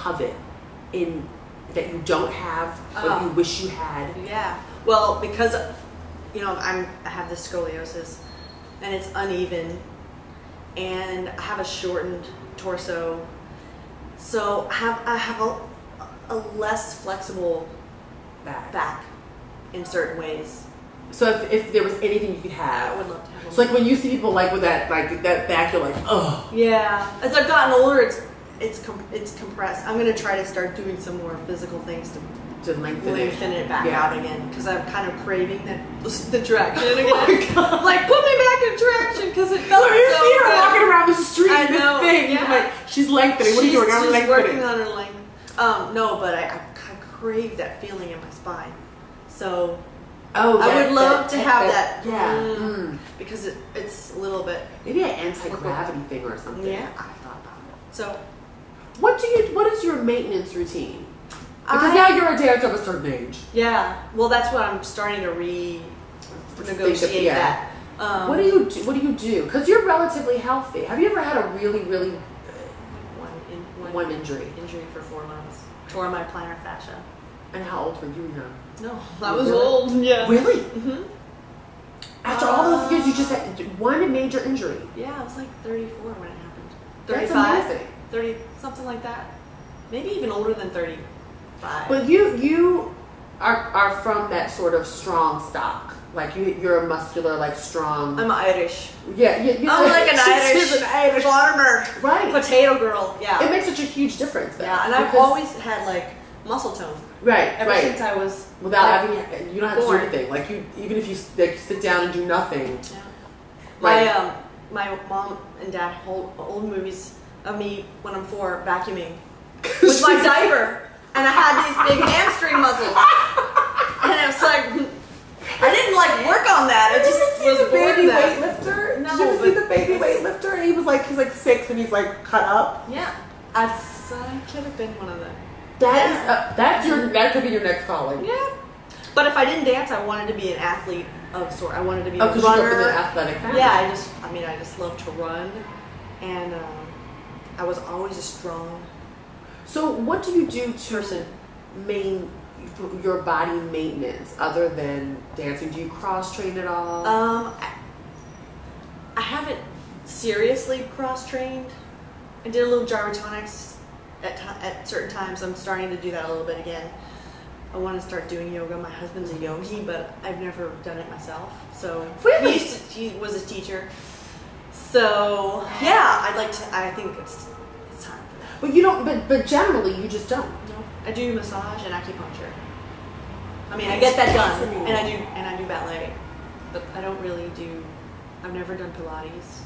covet in that you don't have or you wish you had? Yeah. Well, because I have this scoliosis, and it's uneven, and I have a shortened torso, so I have a less flexible back in certain ways. So if there was anything you could have, I would love to have. So like when you see people like with that back, you're like, oh. Yeah. As I've gotten older, it's compressed. I'm gonna try to start doing some more physical things to lengthen it back out again, because I'm kind of craving the traction again. Oh my God. Like, put me back in traction, because it felt so you see her good. walking around the street, I know, this thing. yeah. Like, she's lengthening. What are you doing? I'm She's lengthening. working on her length. No, but I crave that feeling in my spine. So I would love to have that. Yeah. Because it's a little bit. Maybe an anti-gravity thing or something. Yeah, I thought about it. So what is your maintenance routine? Because now you're a dancer of a certain age. Yeah. Well, that's what I'm starting to renegotiate that. What do you do? Because you're relatively healthy. Have you ever had a really one injury? Injury for 4 months. Tore my plantar fascia. And how old were you young? No, I was old. Yeah. Really? Mm-hmm. After all those years, you just had one major injury. Yeah, I was like 34 when it happened. 35? That's amazing. 30, something like that. Maybe even older than 35. But you are from that sort of strong stock. Like you're a muscular, like strong. I'm Irish. Yeah. I'm like an Irish farmer. Right. Potato girl. Yeah. It makes such a huge difference. Though, yeah, and I've always had like muscle tone. Right. Ever since I was without having, you don't have to do anything. Like even if you sit down and do nothing. Yeah. Right. My mom and dad hold old movies of me when I'm 4 vacuuming with my diaper, and I had these big hamstring muscles, and it was like I didn't like work on that. It just was the baby that. weightlifter. No, Did you ever see the baby weightlifter? And he's like 6 and he's like cut up. Yeah, I could have been one of them. That could be your next calling. Yeah, but if I didn't dance, I wanted to be an athlete of sort. I wanted to be a runner. Because you grew up in an athletic family. Yeah, I just love to run, and I was always a strong. So what do you do to your body maintenance other than dancing? Do you cross train at all? I haven't seriously cross trained. I did a little gyrotonics at certain times. I'm starting to do that a little bit again. I want to start doing yoga. My husband's a yogi, but I've never done it myself. So really? he was a teacher. So yeah, I think it's time for that. But you don't. But generally, you just don't. No, I do massage and acupuncture. I mean, I get that done, and I do ballet, but I don't really do. I've never done Pilates.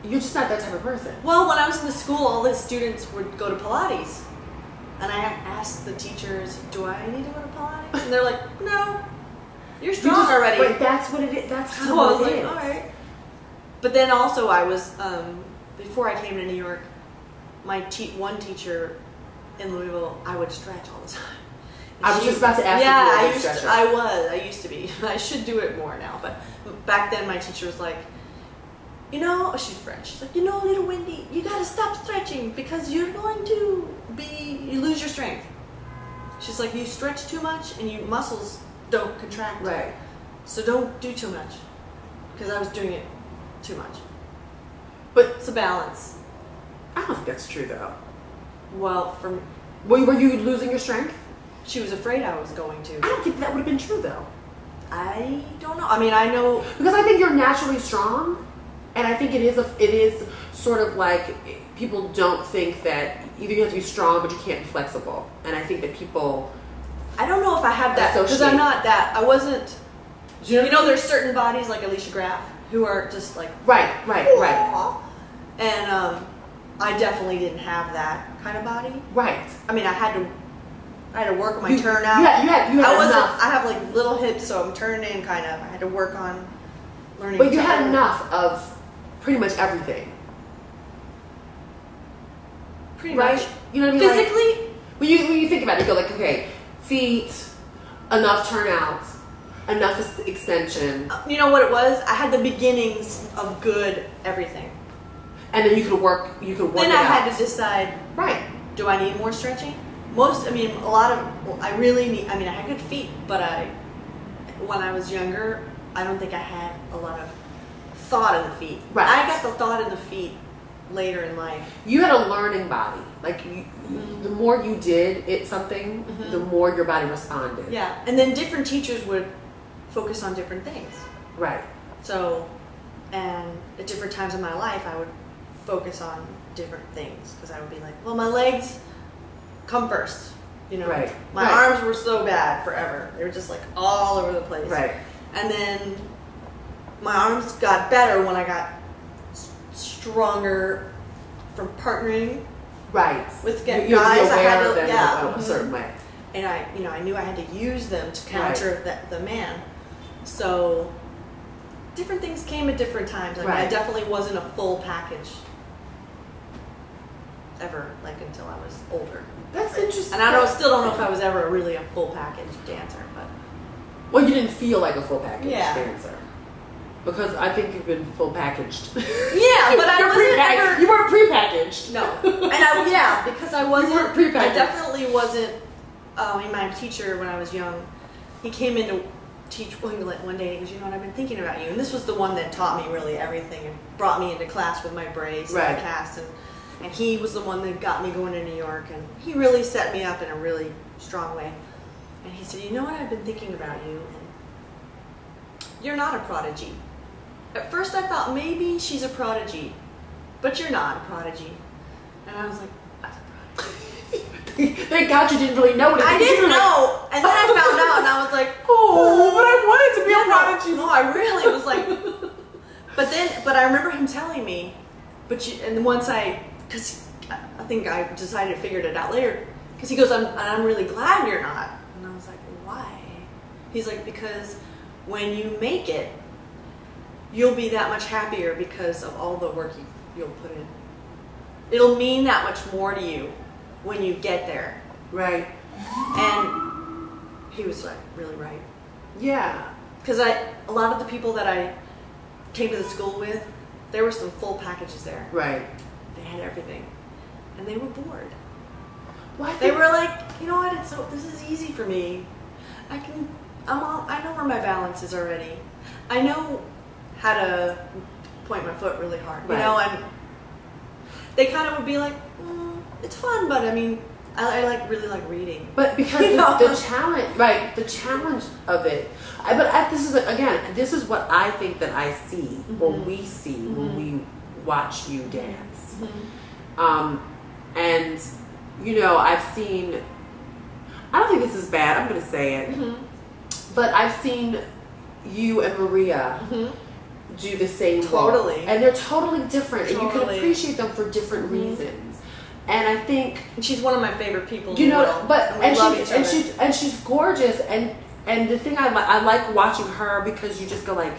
You're just not that type of person. Well, when I was in the school, all the students would go to Pilates, and I asked the teachers, "Do I need to go to Pilates?" And they're like, "No, you're strong already." But that's what it is. That's so how I was it like, is. all right. But then also, I was before I came to New York. My one teacher in Louisville, I would stretch all the time. I was just about to ask. Yeah, I used to be. I should do it more now, but back then my teacher was like, she's French. She's like, little Wendy, you gotta stop stretching because you're going to you lose your strength. She's like, you stretch too much and your muscles don't contract. Right. So don't do too much, because I was doing it too much. But it's a balance. I don't think that's true though. Well, were you losing your strength? She was afraid I was going to. I don't think that would have been true though. I don't know. I mean, I know because I think you're naturally strong, and I think it is sort of like people don't think that either you have to be strong but you can't be flexible, and I think that people. I don't know if I have that because I'm not that. I wasn't. There's certain bodies like Alicia Graf who are just like right, and I definitely didn't have that kind of body. Right. I mean, I had to work on my turnout. You had enough. I have like little hips, so I'm turned in kind of. I had to work on learning. But you had enough of pretty much everything. Pretty much. You know what I mean? Physically? When you think about it, you go like, okay, feet, enough turnouts, enough extension. You know what it was? I had the beginnings of good everything. And then you could work. Then I had to decide. Right. Do I need more stretching? Most, I mean, a lot of, well, I really need, I mean, I had good feet, but when I was younger, I don't think I had a lot of thought in the feet. Right. I got the thought in the feet later in life. You had a learning body. Like, the more you did something, the more your body responded. Yeah, and then different teachers would focus on different things. Right. So, and at different times in my life, I would focus on different things because I would be like, well, my legs come first, you know. Right. My arms were so bad forever; they were just like all over the place. Right. And then my arms got better when I got stronger from partnering. Right. With guys, I had to, a certain way. And I knew I had to use them to counter the man. So different things came at different times. I mean, I definitely wasn't a full package ever, like until I was older. That's interesting. And I still don't know if I was ever really a full package dancer, but. Well, you didn't feel like a full package dancer. Because I think you've been full packaged. Yeah, but I wasn't ever. You weren't prepackaged. No, and because I wasn't. You weren't prepackaged. I definitely wasn't. My teacher when I was young, he came in to teach one day. And he goes, "You know what? I've been thinking about you." And this was the one that taught me really everything and brought me into class with my braids and the cast. And he was the one that got me going to New York. And he really set me up in a really strong way. And he said, "You know what? I've been thinking about you. And you're not a prodigy." At first I thought maybe she's a prodigy, but you're not a prodigy. And I was like, I'm a prodigy. Thank God you didn't really know it. I didn't know. And then I found out and I was like, oh, but I wanted to be a prodigy. No, I really was like, but I remember him telling me, and once because I think I decided, figured it out later, because he goes, I'm really glad you're not. And I was like, why? He's like, because when you make it, you'll be that much happier because of all the work you'll put in. It'll mean that much more to you when you get there. Right. And he was like, really right. Yeah. Because a lot of the people that I came to the school with, there were some full packages there. Right. They had everything. And they were bored. Well, they were like, you know what, this is easy for me. I know where my balance is already. I know how to point my foot really hard, you know, and they kind of would be like, it's fun, but I mean, I really like reading. But because the challenge of it, this is what I think that I see, or we see when we watch you dance. And, you know, I've seen, I don't think this is bad, I'm going to say it, but I've seen you and Maria do the same role. And they're totally different, and you can appreciate them for different reasons. And I think she's one of my favorite people. You know, and she's gorgeous, and the thing I like watching her because you just go like,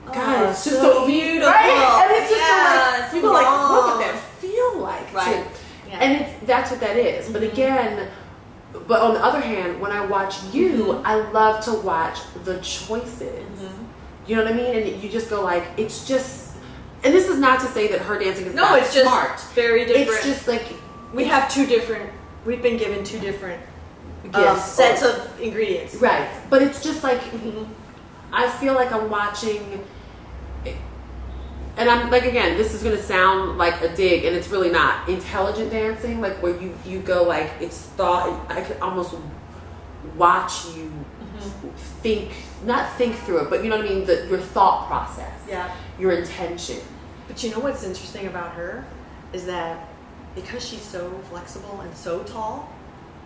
God, it's just so beautiful, right? And it's just so like you go like, what would that feel like? Right. And that's what that is. But again. But on the other hand, when I watch you, I love to watch the choices. You know what I mean? And you just go like, it's just, and this is not to say that her dancing is not it's smart. Just very different. It's just like, we've been given two different sets of ingredients. Right. But it's just like, I feel like I'm watching, and I'm like, again, this is going to sound like a dig, and it's really not. Intelligent dancing, like where you go like, it's thought, I could almost watch you not think through it, but you know what I mean, your thought process, your intention. But you know what's interesting about her is that because she's so flexible and so tall,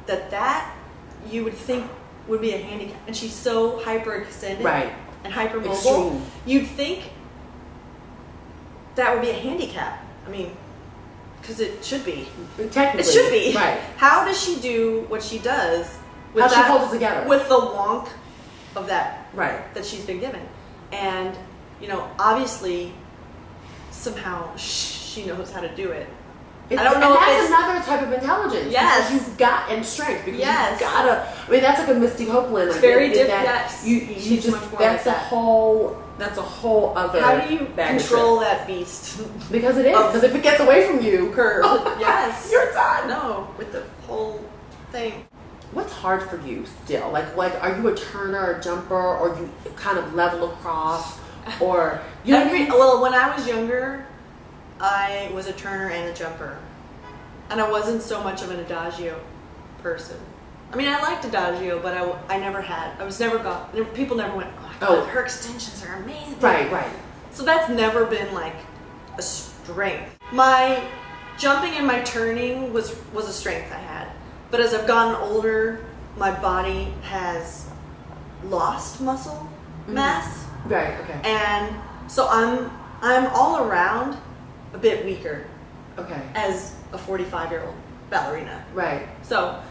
that you would think would be a handicap, and she's so hyperextended and hypermobile. Extreme. You'd think that would be a handicap. I mean, because it should be. Technically. It should be. Right. How does she do what she does How she holds it together. With the wonk of that that she's been given. And, you know, obviously, somehow she knows how to do it. I don't know if that's another type of intelligence. Yes. Because you've got, and strength. Because you've gotta, I mean, that's like a Misty Copeland. It's very different. You just, that's a whole That's a whole other. How do you bag of control tricks. that beast? Because it is. Because if it gets away from you, curve. Yes. You're done. No, with the whole thing. What's hard for you still? Like, are you a turner or jumper, or you kind of level across, or you know? Well, when I was younger, I was a turner and a jumper, and I wasn't so much of an adagio person. I mean, I liked adagio, but I never had. I was never got. People never went, oh my God, her extensions are amazing. Right. So that's never been like a strength. My jumping and my turning was a strength I had. But as I've gotten older, my body has lost muscle mass. Right, okay. And so I'm all around a bit weaker. Okay. As a 45-year-old ballerina. Right. So,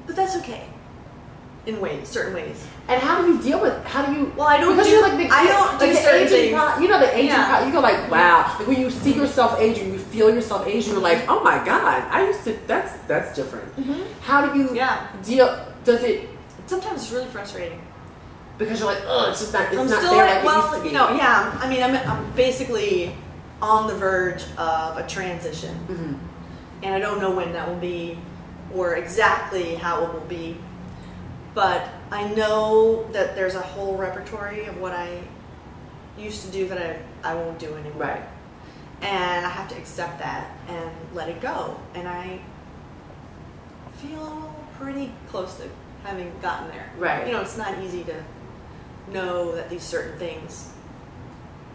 but that's okay. In certain ways. And how do you deal with? How do you? Well, I don't because do. You're like I don't do certain things. You know the aging. You go like, wow. Like when you see yourself aging, you feel yourself aging. You're like, oh my God, I used to. That's different. How do you deal? Does it? Sometimes it's really frustrating. Because you're like, oh, it's just not. It's I'm not still there like it used to be. You know, yeah. I mean, I'm basically on the verge of a transition, and I don't know when that will be, or exactly how it will be. But I know that there's a whole repertory of what I used to do that I won't do anymore. Right. And I have to accept that and let it go. And I feel pretty close to having gotten there. Right. You know, it's not easy to know that these certain things,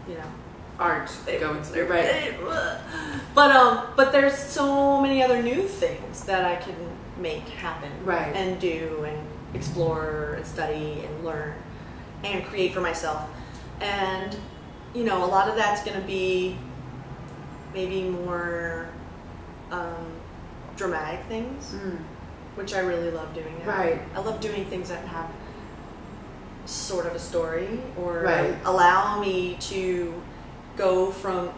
you know, aren't going to be right. But there's so many other new things that I can make happen. Right. And do and explore and study and learn and create for myself. And you know, a lot of that's going to be maybe more dramatic things, which I really love doing now. Right. I love doing things that have sort of a story or allow me to go from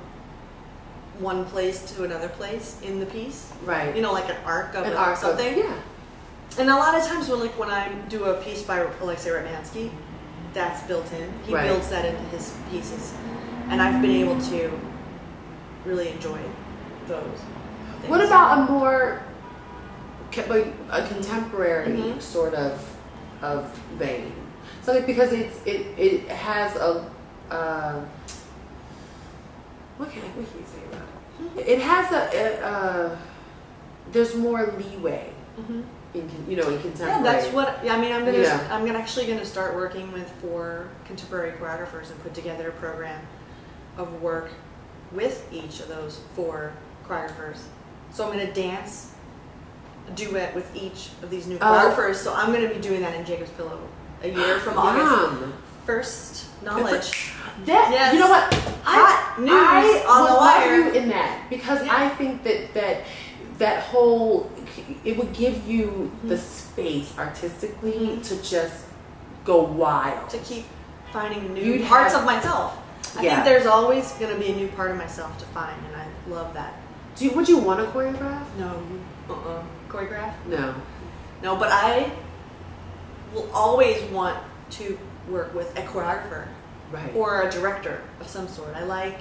one place to another place in the piece. Right. You know, like an arc of something. Yeah. And a lot of times when I do a piece by Alexei Ratmansky, that's built in. He builds that into his pieces. And I've been able to really enjoy those things. What about a more, a contemporary sort of vein? Something because it has a, what can you say about it? It has there's more leeway. In contemporary. Yeah, that's what I mean. I'm actually gonna start working with 4 contemporary choreographers and put together a program of work with each of those 4 choreographers. So I'm gonna dance a duet with each of these new choreographers. So I'm gonna be doing that in Jacob's Pillow a year from August. First knowledge. You know what? Hot news I on the wire. love you in that because I think that whole, it would give you the space artistically to just go wild. To keep finding new parts of myself. I think there's always going to be a new part of myself to find, and I love that. Would you want to choreograph? No. Choreograph? No. No, but I will always want to work with a choreographer. Right. Or a director of some sort. I like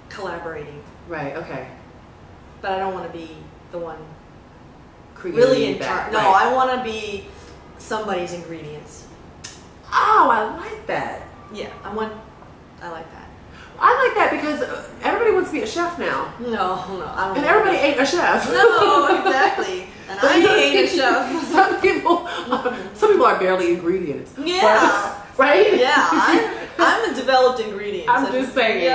collaborating. Right, okay. But I don't want to be the one really in charge. No, I want to be somebody's ingredients. Oh, I like that. Yeah, I like that. I like that because everybody wants to be a chef now. No, I don't. And everybody ain't a chef. No, exactly. And I ain't a chef. Some people are barely ingredients. Yeah. But, right? Yeah, I'm a developed ingredient. I'm just saying. Yeah.